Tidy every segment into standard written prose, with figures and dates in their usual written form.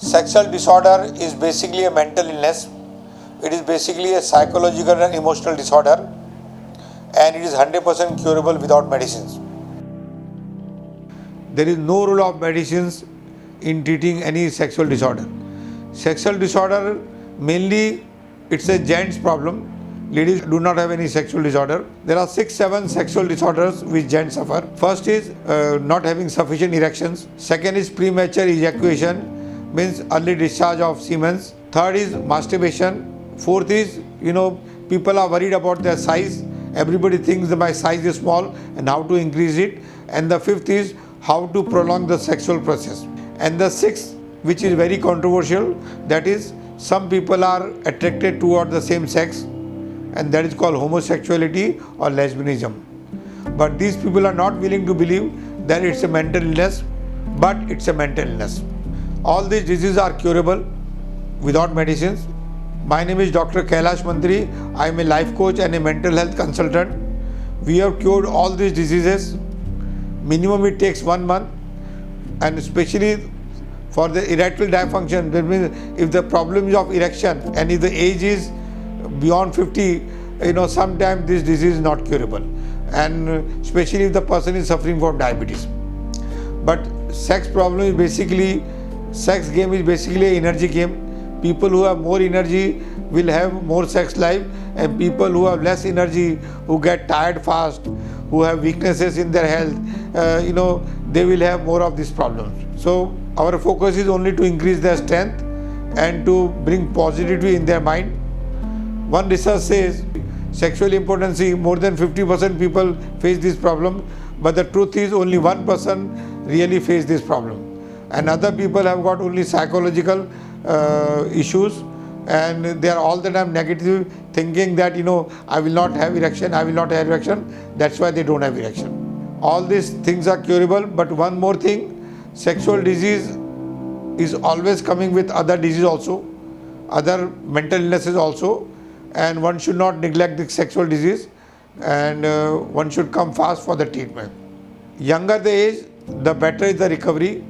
Sexual disorder is basically a mental illness. It is basically a psychological and emotional disorder, and it is 100% curable without medicines. There is no role of medicines in treating any sexual disorder. Sexual disorder mainly it's a gents problem. Ladies do not have any sexual disorder. There are 6-7 sexual disorders which gents suffer. First is not having sufficient erections. Second is premature ejaculation, means early discharge of semen. Third is masturbation. Fourth is people are worried about their size. Everybody thinks that my size is small and how to increase it. And the fifth is how to prolong the sexual process. And the sixth, which is very controversial, that is some people are attracted toward the same sex, and that is called homosexuality or lesbianism. But these people are not willing to believe that it's a mental illness, but it's a mental illness. All these diseases are curable without medicines. My name is Dr. Kailash Mantri. I am a life coach and a mental health consultant. We have cured all these diseases. Minimum it takes 1 month, and especially for the erectile dysfunction, that means if the problem is of erection and if the age is beyond 50, sometimes this disease is not curable, and especially if the person is suffering from diabetes. But sex game is basically an energy game. People who have more energy will have more sex life, and people who have less energy, who get tired fast, who have weaknesses in their health, they will have more of these problems. So our focus is only to increase their strength and to bring positivity in their mind. One research says sexual impotency, more than 50% people face this problem, but the truth is only 1% really face this problem. And other people have got only psychological issues, and they are all the time negative, thinking that I will not have erection, that's why they don't have erection. All these things are curable, but one more thing, sexual disease is always coming with other disease also, other mental illnesses also, and one should not neglect the sexual disease, and one should come fast for the treatment. Younger the age, the better is the recovery.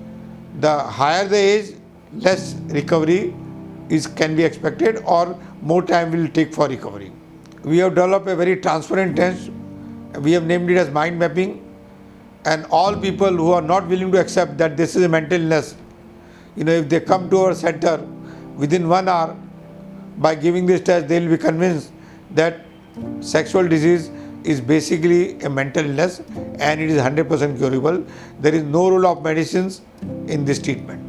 The higher the age, less recovery can be expected, or more time will take for recovery. We have developed a very transparent test. We have named it as mind mapping, and all people who are not willing to accept that this is a mental illness, if they come to our center within 1 hour, by giving this test, they will be convinced that sexual disease is basically a mental illness, and it is 100% curable. There is no role of medicines in this treatment.